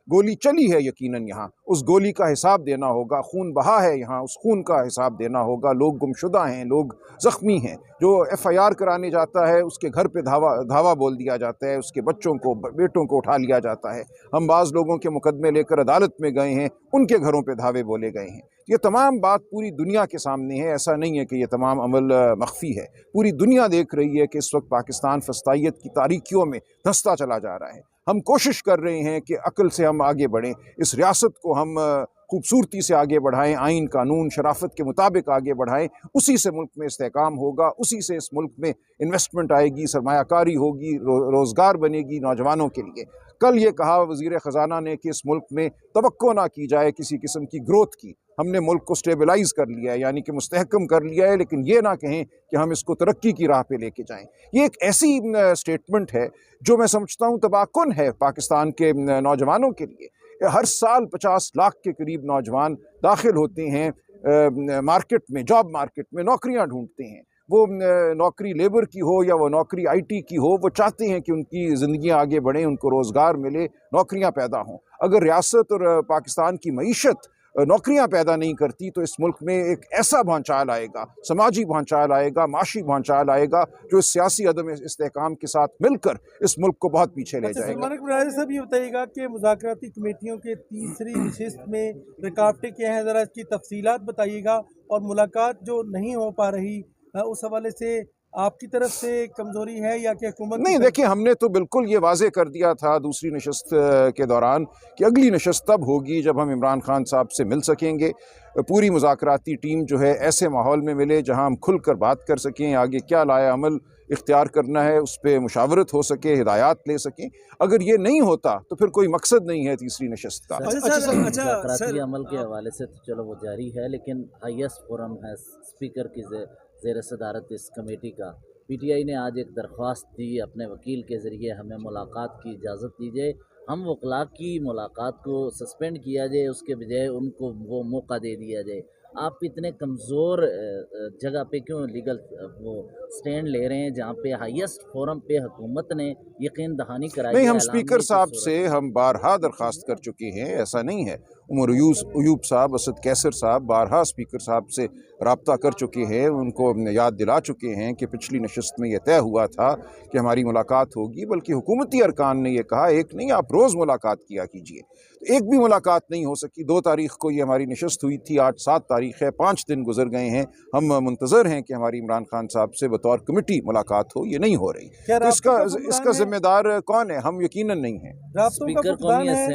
गोली चली है यकीनन यहाँ, उस गोली का हिसाब देना होगा। खून बहा है यहाँ, उस खून का हिसाब देना होगा। लोग गुमशुदा हैं, लोग ज़ख्मी हैं। जो FIR कराने जाता है उसके घर पे धावा बोल दिया जाता है, उसके बच्चों को, बेटों को उठा लिया जाता है। हम बाज़ लोगों के मुकदमे लेकर अदालत में गए हैं, उनके घरों पे धावे बोले गए हैं। ये तमाम बात पूरी दुनिया के सामने है। ऐसा नहीं है कि ये तमाम अमल मख्फी है। पूरी दुनिया देख रही है कि इस वक्त पाकिस्तान फस्तायत की तारीकियों में धंसता चला जा रहा है। हम कोशिश कर रहे हैं कि अक्ल से हम आगे बढ़ें, इस रियासत को हम खूबसूरती से आगे बढ़ाएं, आइन कानून शराफत के मुताबिक आगे बढ़ाएं। उसी से मुल्क में इस्तेहकाम होगा, उसी से इस मुल्क में इन्वेस्टमेंट आएगी, सरमायाकारी होगी, रोज़गार बनेगी नौजवानों के लिए। कल ये कहा वज़ीर ख़जाना ने कि इस मुल्क में तवक्को ना की जाए किसी किस्म की ग्रोथ की। हमने मुल्क को स्टेबलाइज़ कर लिया है, यानी कि मुस्तहकम कर लिया है, लेकिन ये ना कहें कि हम इसको तरक्की की राह पे लेके जाएं। ये एक ऐसी स्टेटमेंट है जो मैं समझता हूँ तबाहकुन है पाकिस्तान के नौजवानों के लिए। हर साल 50 लाख के करीब नौजवान दाखिल होते हैं मार्केट में, जॉब मार्केट में नौकरियां ढूंढते हैं। वो नौकरी लेबर की हो या वो नौकरी IT की हो, वो चाहते हैं कि उनकी ज़िंदगी आगे बढ़े, उनको रोज़गार मिले, नौकरियां पैदा हों। अगर रियासत और पाकिस्तान की मईशत नौकरियां पैदा नहीं करती तो इस मुल्क में एक ऐसा भौचाल आएगा, समाजी भौचाल आएगा, माशी भौचाल आएगा, जो इस सियासी अदम इस्तेहकाम के साथ मिलकर इस मुल्क को बहुत पीछे ले जाएगा। सलमान अकबर राजा साहब, ये बताइएगा कि मुज़ाकराती कमेटियों के तीसरी नशिस्त में रुकावटें क्या हैं, ज़रा इसकी तफसीलात बताइएगा। और मुलाकात जो नहीं हो पा रही, उस हवाले से आपकी तरफ से कमज़ोरी है या कि हुकूमत? नहीं, देखिए, हमने तो बिल्कुल ये वाज़े कर दिया था दूसरी नशस्त के दौरान कि अगली नशस्त तब होगी जब हम इमरान खान साहब से मिल सकेंगे। पूरी मुज़ाकराती टीम जो है ऐसे माहौल में मिले जहां हम खुल कर बात कर सकें, आगे क्या लाया अमल इख्तियार करना है उस पर मुशावरत हो सके, हिदायत ले सकें। अगर ये नहीं होता तो फिर कोई मकसद नहीं है तीसरी नशस्त का। मुज़ाकराती अमल के हवाले से तो चलो वो जारी है, लेकिन हाईएस्ट फोरम है स्पीकर की ज़ेर सदारत इस कमेटी का। PTI ने आज एक दरख्वास्त दी अपने वकील के ज़रिए, हमें मुलाकात की इजाज़त दीजिए, हम वकला की मुलाकात को सस्पेंड किया जाए, उसके बजाय उनको वो मौका दे दिया जाए। आप इतने कमज़ोर जगह पे क्यों लीगल वो स्टैंड ले रहे हैं जहाँ पे हाईएस्ट फोरम पे हुकूमत ने यकीन दहानी कराई है? नहीं, हम स्पीकर साहब से हम बारहा दरख्वास्त कर चुके हैं, ऐसा नहीं है। उमर अयूब साहब, असद कैसर साहब बारहा स्पीकर साहब से रब्ता कर चुके हैं, उनको याद दिला चुके हैं कि पिछली नशस्त में यह तय हुआ था कि हमारी मुलाकात होगी। बल्कि हुकूमती अरकान ने यह कहा, एक नहीं आप रोज़ मुलाकात किया कीजिए। तो एक भी मुलाकात नहीं हो सकी। 2 तारीख को ये हमारी नशस्त हुई थी, आज 7 तारीख है, 5 दिन गुजर गए हैं। हम मुंतज़र हैं कि हमारी इमरान खान साहब से बतौर कमेटी मुलाकात हो, ये नहीं हो रही। तो इसका जिम्मेदार कौन है? हम यकीनन नहीं हैं। स्पीकर कौन है?